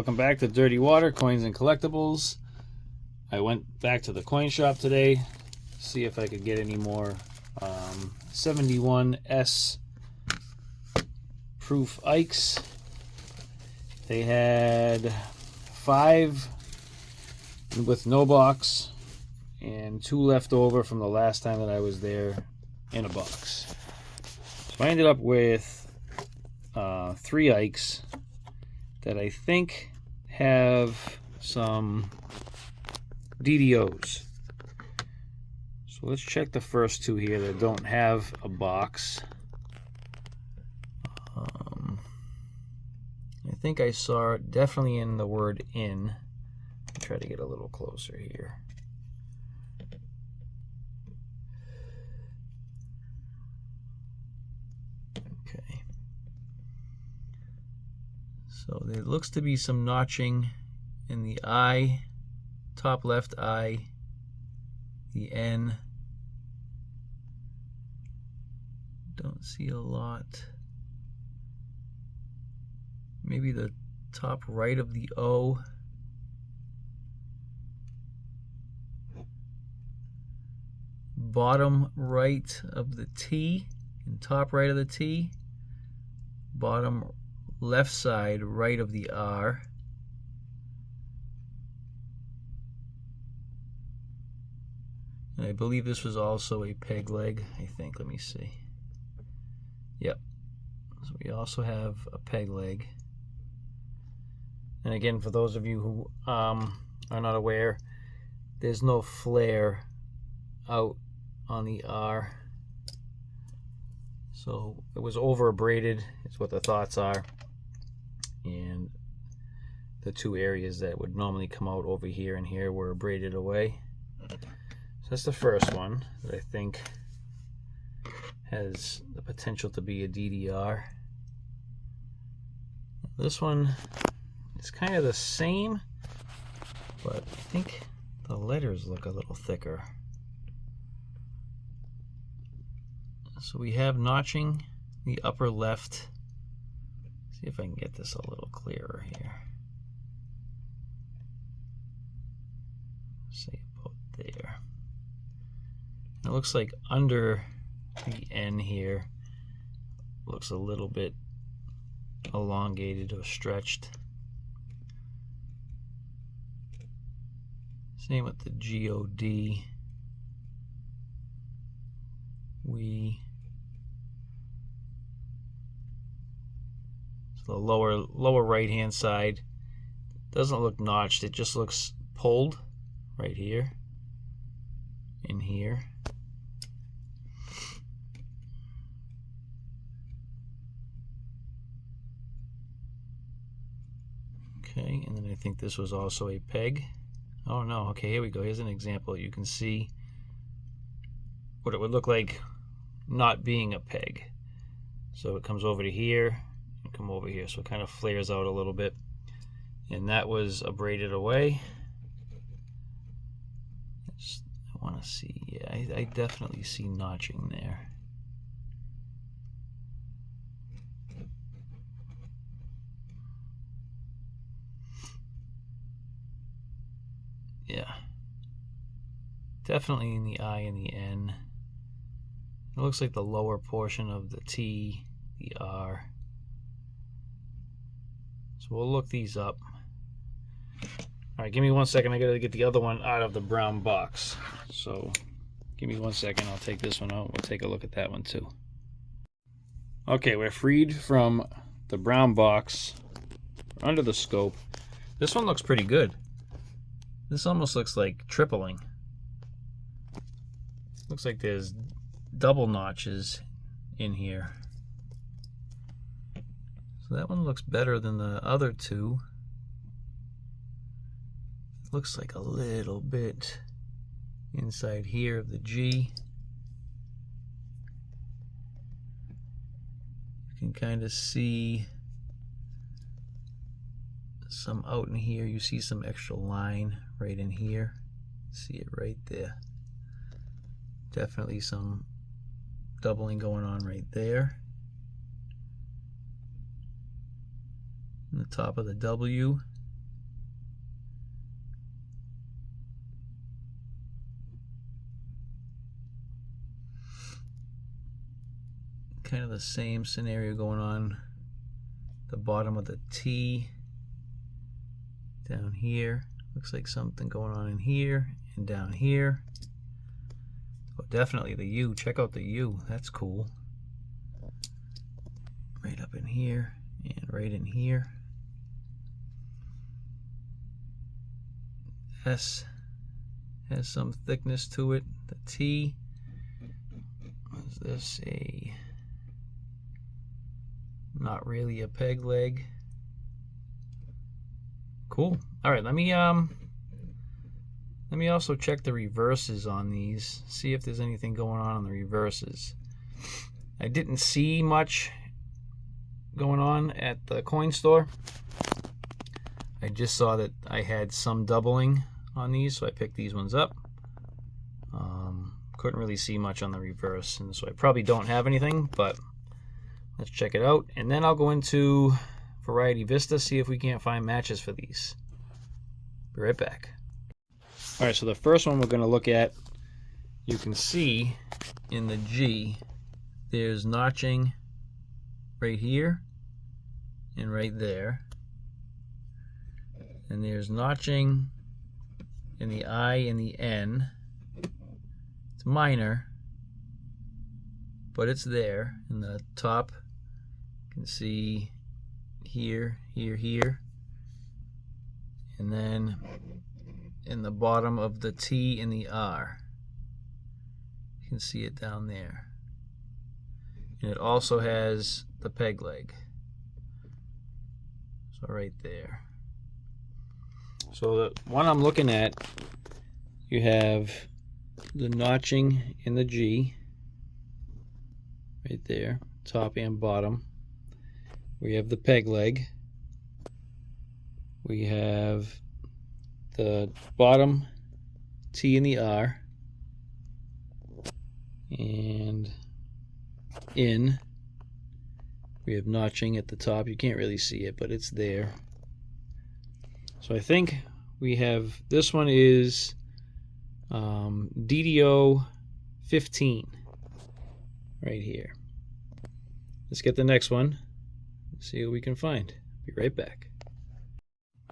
Welcome back to Dirty Water, Coins and Collectibles. I went back to the coin shop today, see if I could get any more 71S proof Ikes. They had 5 with no box and 2 left over from the last time that I was there in a box. So I ended up with 3 Ikes that I think have some DDOs. So let's check the first 2 here that don't have a box. I think I saw it definitely in the word in. I'll try to get a little closer here. Okay. So there looks to be some notching in the I, top left I, the N. Don't see a lot. Maybe the top right of the O. Bottom right of the T and top right of the T. Bottom left side right of the R. And I believe this was also a peg leg, I think. Let me see. Yep. So we also have a peg leg. And again, for those of you who are not aware, there's no flare out on the R. So it was over abraded, is what the thoughts are. And the 2 areas that would normally come out over here and here were abraded away. So that's the first one that I think has the potential to be a DDR. This one is kind of the same, but I think the letters look a little thicker. So we have notching the upper left. See if I can get this a little clearer here. Say about there. It looks like under the N here looks a little bit elongated or stretched. Same with the GOD. So the lower right hand side doesn't look notched, it just looks pulled right here, in here. Okay, and then I think this was also a peg. Oh no, okay, here we go. Here's an example. You can see what it would look like not being a peg. So it comes over to here and come over here. So it kind of flares out a little bit. And that was abraded away. I want to see, yeah, I definitely see notching there. Yeah, definitely in the I and the N. It looks like the lower portion of the T, the R. So we'll look these up. All right, give me 1 second. I gotta get the other one out of the brown box. So give me 1 second. I'll take this one out. We'll take a look at that one too. Okay, we're freed from the brown box. We're under the scope. This one looks pretty good. This almost looks like tripling. Looks like there's double notches in here. So that one looks better than the other 2. Looks like a little bit inside here of the G. You can kind of see some out in here. You see some extra line right in here. See it right there. Definitely some doubling going on right there. And the top of the W, kind of the same scenario going on the bottom of the T down here. Looks like something going on in here and down here. Oh, definitely the U. Check out the U. That's cool. Right up in here and right in here. S has some thickness to it. The T, is this not really a peg leg? Cool. All right, let me also check the reverses on these, see if there's anything going on the reverses. I didn't see much going on at the coin store. I just saw that I had some doubling on these, so I picked these ones up. Couldn't really see much on the reverse, and so I probably don't have anything, but let's check it out. And then I'll go into Variety Vista, see if we can't find matches for these. Be right back. All right, so the first one we're going to look at, you can see in the G, there's notching right here and right there. And there's notching in the I and the N. It's minor, but it's there. In the top, you can see here, here, here. And then in the bottom of the T and the R, you can see it down there. And it also has the peg leg. So right there. So the one I'm looking at, you have the notching in the G right there, top and bottom. We have the peg leg. We have the bottom T and the R, and in we have notching at the top. You can't really see it, but it's there. So I think we have, this one is DDO 15 right here. Let's get the next one, see what we can find. Be right back.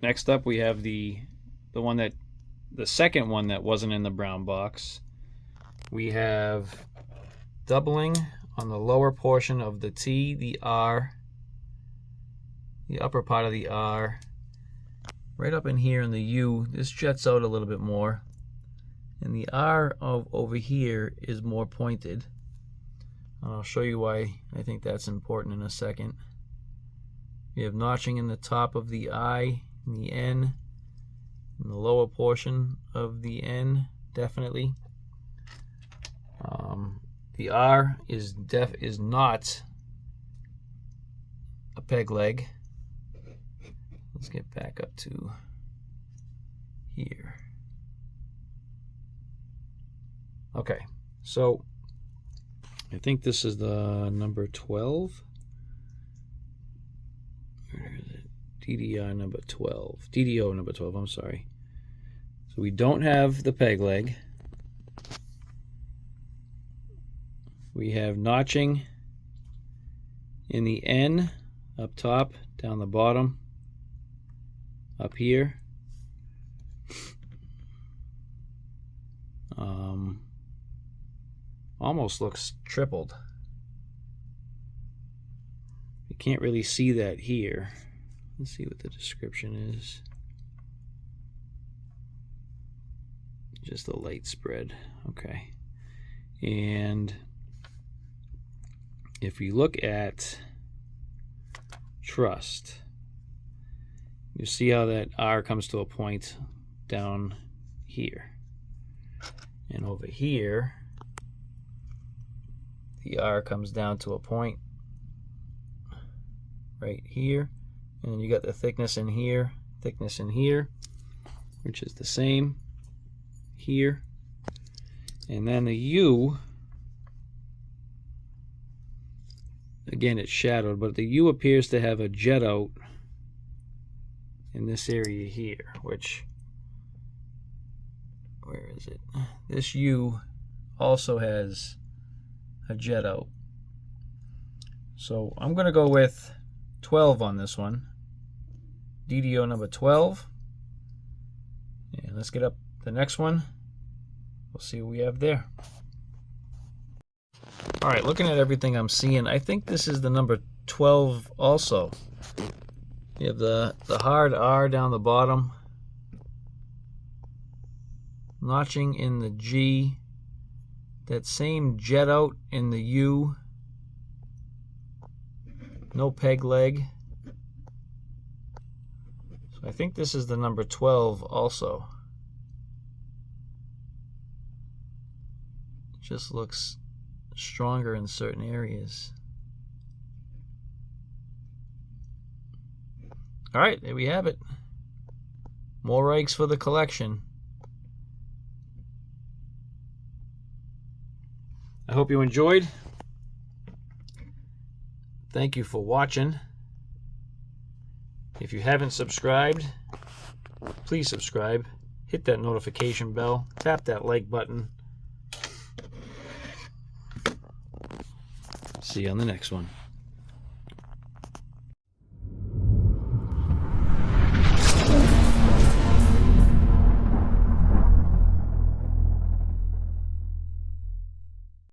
Next up we have the second one that wasn't in the brown box. We have doubling on the lower portion of the T, the R, the upper part of the R. Right up in here in the U, this jets out a little bit more. And the R over here is more pointed. And I'll show you why I think that's important in a second. We have notching in the top of the I and the N, in the lower portion of the N, definitely. The R is not a peg leg. Let's get back up to here. Okay, so I think this is the number 12. Where is it? DDO number 12, I'm sorry. So we don't have the peg leg. We have notching in the N up top, down the bottom, up here. Almost looks tripled. You can't really see that here. Let's see what the description is. Just the light spread. Okay. And if you look at trust, you see how that R comes to a point down here. And over here, the R comes down to a point right here. And then you got the thickness in here, which is the same here. And then the U, again it's shadowed, but the U appears to have a jet out in this area here, which, where is it? This U also has a jet out. So I'm going to go with 12 on this one. DDO number 12. And let's get up the next one. We'll see what we have there. Alright, looking at everything I'm seeing, I think this is the number 12 also. You have the hard R down the bottom. Notching in the G. That same jet out in the U. No peg leg. So I think this is the number 12 also. It just looks stronger in certain areas. Alright, there we have it. More Reichs for the collection. I hope you enjoyed. Thank you for watching. If you haven't subscribed, please subscribe. Hit that notification bell. Tap that like button. See you on the next one.